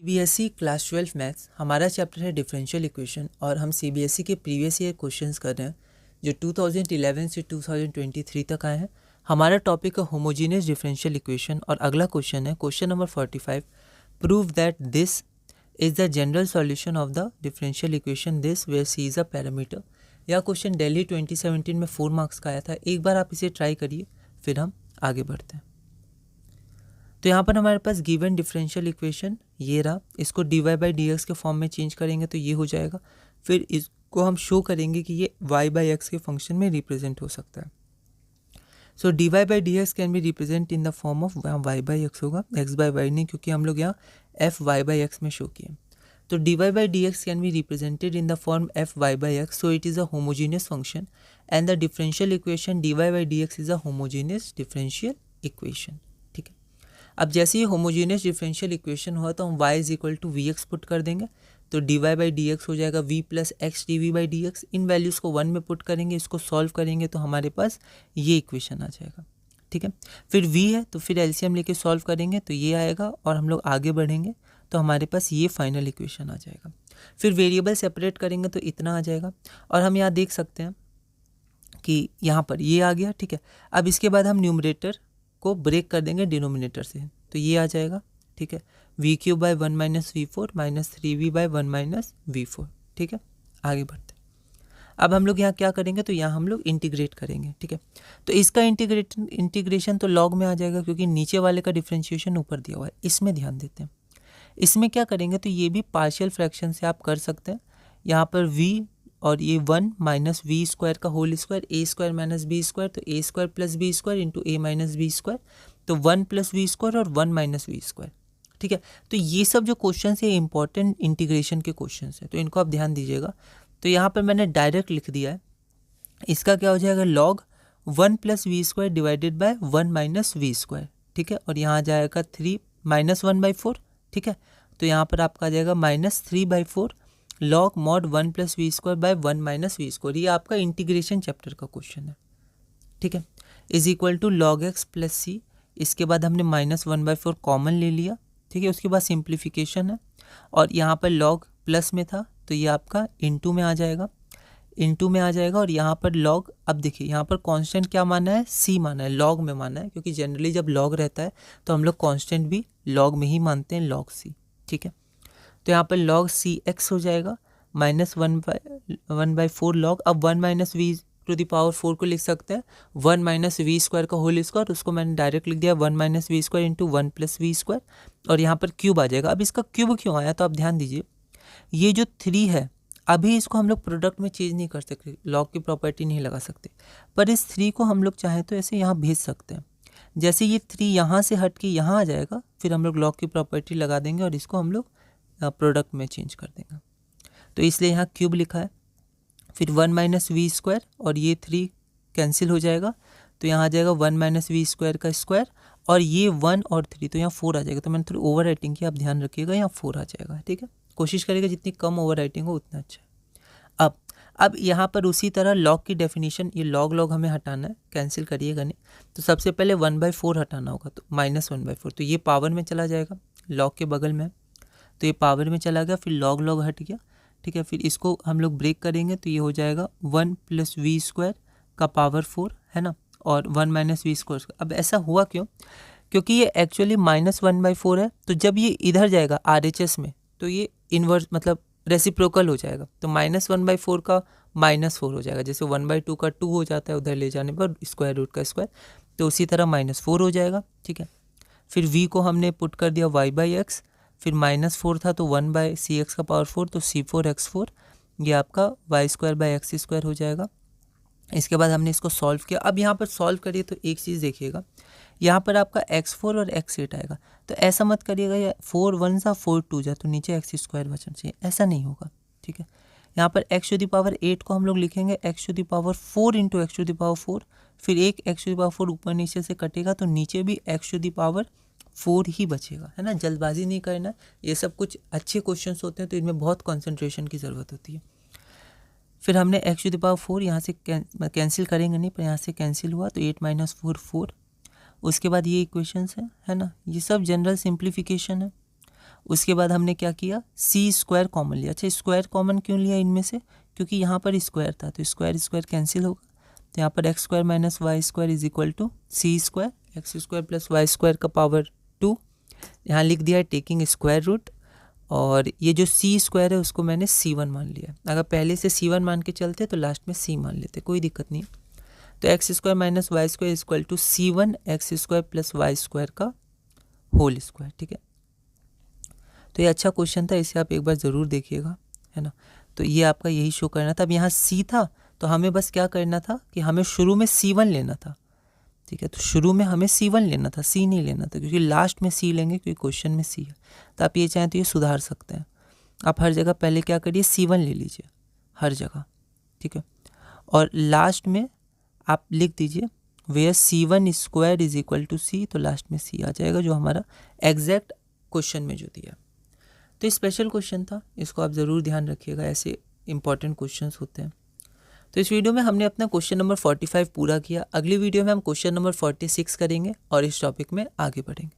CBSE class 12 maths हमारा chapter है differential equation और हम सीबीएसई के प्रीवियस ईयर क्वेश्चंस कर रहे हैं जो 2011 से 2023 तक आए हैं। हमारा टॉपिक है होमोजीनियस डिफरेंशियल इक्वेशन और अगला क्वेश्चन है question number 45। Prove that this is the general solution of the differential equation this where C is a parameter. यह क्वेश्चन दिल्ली 2017 में 4 मार्क्स का आया था। एक बार आप इसे ट्राई करिए फिर हम आगे बढ़ते हैं। तो यहाँ पर हमारे पास गिवन डिफरेंशियल इक्वेशन ये रहा, इसको dy बाई डी एक्स के फॉर्म में चेंज करेंगे तो ये हो जाएगा। फिर इसको हम शो करेंगे कि ये y बाई एक्स के फंक्शन में रिप्रेजेंट हो सकता है। सो dy by D x can be represent in the form of y by x होगा, x बाई वाई नहीं, क्योंकि हम लोग यहाँ f y बाई एक्स में शो किए। तो dy by D x can be represented in the form f y by x, so it is a homogeneous function and the differential equation dy by D x is a homogeneous differential equation. ठीक है, अब जैसे ये homogeneous differential equation हुआ तो हम y is equal to V X put कर देंगे, तो dy बाई डी एक्स हो जाएगा v plus X D V by D X. इन वैल्यूज़ को 1 में पुट करेंगे, इसको सॉल्व करेंगे तो हमारे पास ये इक्वेशन आ जाएगा। ठीक है, फिर v है तो फिर एलसीएम लेके सॉल्व करेंगे तो ये आएगा और हम लोग आगे बढ़ेंगे तो हमारे पास ये फाइनल इक्वेशन आ जाएगा। फिर वेरिएबल सेपरेट करेंगे तो इतना आ जाएगा और हम यहाँ देख सकते हैं कि यहाँ पर ये आ गया। ठीक है, अब इसके बाद हम न्यूमरेटर को ब्रेक कर देंगे डिनोमिनेटर से, तो ये आ जाएगा। ठीक है, V cube by 1 minus V four minus 3v by 1 minus V four. ठीक है, आगे बढ़ते हैं। अब हम लोग यहाँ क्या करेंगे, तो यहाँ हम लोग इंटीग्रेट करेंगे। ठीक है, तो इसका इंटीग्रेशन तो लॉग में आ जाएगा क्योंकि नीचे वाले का डिफ्रेंशिएशन ऊपर दिया हुआ है। इसमें ध्यान देते हैं, इसमें क्या करेंगे तो ये भी पार्शियल फ्रैक्शन से आप कर सकते हैं। यहाँ पर v और ये 1 माइनस वी स्क्वायर का whole square, A square minus B square, तो A square plus B square into A minus B square, तो 1 प्लस वी स्क्वायर और 1 माइनस वी स्क्वायर। ठीक है, तो ये सब जो क्वेश्चन है इंपॉर्टेंट इंटीग्रेशन के क्वेश्चन हैं, तो इनको आप ध्यान दीजिएगा। तो यहाँ पर मैंने डायरेक्ट लिख दिया है, इसका क्या हो जाएगा log 1 plus we square divided by 1 minus we square. ठीक है, और यहाँ आ जाएगा 3 माइनस 1 बाई 4। ठीक है, तो यहाँ पर आपका आ जाएगा minus 3 by 4 log mod 1 plus we square by 1 minus we square. ये आपका इंटीग्रेशन चैप्टर का क्वेश्चन है। ठीक है, is equal to log x plus c. इसके बाद हमने माइनस 1 बाई 4 कॉमन ले लिया। ठीक है, उसके बाद सिंप्लीफिकेशन है और यहाँ पर लॉग प्लस में था तो ये आपका इनटू में आ जाएगा, इनटू में आ जाएगा। और यहाँ पर लॉग, अब देखिए यहाँ पर कांस्टेंट क्या माना है, सी माना है, लॉग में माना है, क्योंकि जनरली जब लॉग रहता है तो हम लोग कांस्टेंट भी लॉग में ही मानते हैं, लॉग सी। ठीक है, तो यहाँ पर लॉग सी एक्स हो जाएगा माइनस 1 बाई 4 लॉग। अब 1 minus V to the power 4 को लिख सकते हैं 1 माइनस वी स्क्वायर का होल स्क्वायर, उसको मैंने डायरेक्ट लिख दिया 1 minus we square into 1 plus we square, और यहाँ पर क्यूब आ जाएगा। अब इसका क्यूब क्यों आया, तो आप ध्यान दीजिए, ये जो 3 है अभी इसको हम लोग प्रोडक्ट में चेंज नहीं कर सकते, लॉग की प्रॉपर्टी नहीं लगा सकते, पर इस 3 को हम लोग चाहें तो ऐसे यहाँ भेज सकते हैं। जैसे ये 3 यहाँ से हट के यहाँ आ जाएगा, फिर हम लोग लॉग की प्रॉपर्टी लगा देंगे और इसको हम लोग प्रोडक्ट में चेंज कर देंगे, तो इसलिए यहाँ क्यूब लिखा है। फिर 1 माइनस वी स्क्वायर और ये 3 कैंसिल हो जाएगा, तो यहाँ आ जाएगा 1 माइनस वी स्क्वायर का स्क्वायर, और ये 1 और 3 तो यहाँ 4 आ जाएगा। तो मैंने थोड़ी ओवर राइटिंग की, आप ध्यान रखिएगा, यहाँ 4 आ जाएगा। ठीक है, कोशिश करिएगा जितनी कम ओवर राइटिंग हो उतना अच्छा। अब यहाँ पर उसी तरह लॉग की डेफिनेशन, ये लॉग हमें हटाना है, कैंसिल करिएगा नहीं, तो सबसे पहले 1 बाई 4 हटाना होगा, तो माइनस 1 बाई 4, तो ये पावर में चला जाएगा, लॉग के बगल में, तो ये पावर में चला गया, फिर लॉग हट गया। ठीक है, फिर इसको हम लोग ब्रेक करेंगे तो ये हो जाएगा 1 प्लस वी स्क्वायर का पावर 4 है ना, और 1 माइनस वी स्क्वायर। अब ऐसा हुआ क्यों, क्योंकि ये एक्चुअली माइनस 1 बाई 4 है, तो जब ये इधर जाएगा RHS में तो ये इन्वर्स मतलब रेसिप्रोकल हो जाएगा, तो माइनस 1 बाई 4 का माइनस 4 हो जाएगा। जैसे 1 बाई 2 का 2 हो जाता है उधर ले जाने पर स्क्वायर रूट का स्क्वायर, तो उसी तरह माइनस 4 हो जाएगा। ठीक है, फिर v को हमने पुट कर दिया y बाई एक्स, फिर माइनस 4 था तो 1 बाई सी एक्स का पावर 4, तो c4x4, ये आपका Y square by X square हो जाएगा। इसके बाद हमने इसको सॉल्व किया। अब यहाँ पर सॉल्व करिए तो एक चीज़ देखिएगा, यहाँ पर आपका x4 और x8 आएगा, तो ऐसा मत करिएगा या 4 1 सा 4 2 जा तो नीचे एक्स स्क्वायर बचना चाहिए, ऐसा नहीं होगा। ठीक है, यहाँ पर x टू द पावर 8 को हम लोग लिखेंगे x to the power 4 into X to the power 4, फिर एक x टू द पावर 4 ऊपर नीचे से कटेगा तो नीचे भी x टू द पावर 4 ही बचेगा, है ना। जल्दबाजी नहीं करना, ये सब कुछ अच्छे क्वेश्चंस होते हैं तो इनमें बहुत कंसंट्रेशन की ज़रूरत होती है। फिर हमने x टू द पावर 4 यहाँ से कैंसिल करेंगे नहीं, पर यहाँ से कैंसिल हुआ तो 8 माइनस 4 4। उसके बाद ये इक्वेशंस है ना, ये सब जनरल सिंप्लीफिकेशन है। उसके बाद हमने क्या किया, सी स्क्वायर कॉमन लिया। अच्छा, स्क्वायर कॉमन क्यों लिया इनमें से, क्योंकि यहाँ पर स्क्वायर था तो स्क्वायर स्क्वायर कैंसिल होगा, तो यहाँ पर X square minus Y square is equal to C square, X square plus Y square का पावर 2। यहाँ लिख दिया है टेकिंग स्क्वायर रूट, और ये जो सी स्क्वायर है उसको मैंने C1 मान लिया। अगर पहले से C1 मान के चलते तो लास्ट में C मान लेते, कोई दिक्कत नहीं। तो X square minus Y square is equal to C1 X square plus Y square का होल स्क्वायर, ठीक है। तो ये अच्छा क्वेश्चन था, इसे आप एक बार ज़रूर देखिएगा, है ना। तो ये आपका यही शो करना था। अब यहाँ C था तो हमें बस क्या करना था कि हमें शुरू में C1 लेना था, ठीक है। तो शुरू में हमें C1 लेना था, C नहीं लेना था, क्योंकि लास्ट में C लेंगे क्योंकि क्वेश्चन में C है। तो आप ये चाहें तो ये सुधार सकते हैं, आप हर जगह पहले क्या करिए, C1 ले लीजिए हर जगह, ठीक है। और लास्ट में आप लिख दीजिए where C1 square is equal to C, तो लास्ट में C आ जाएगा जो हमारा एग्जैक्ट क्वेश्चन में जो दिया। तो स्पेशल क्वेश्चन था, इसको आप ज़रूर ध्यान रखिएगा, ऐसे इंपॉर्टेंट क्वेश्चंस होते हैं। तो इस वीडियो में हमने अपना क्वेश्चन नंबर 45 पूरा किया। अगली वीडियो में हम क्वेश्चन नंबर 46 करेंगे और इस टॉपिक में आगे बढ़ेंगे।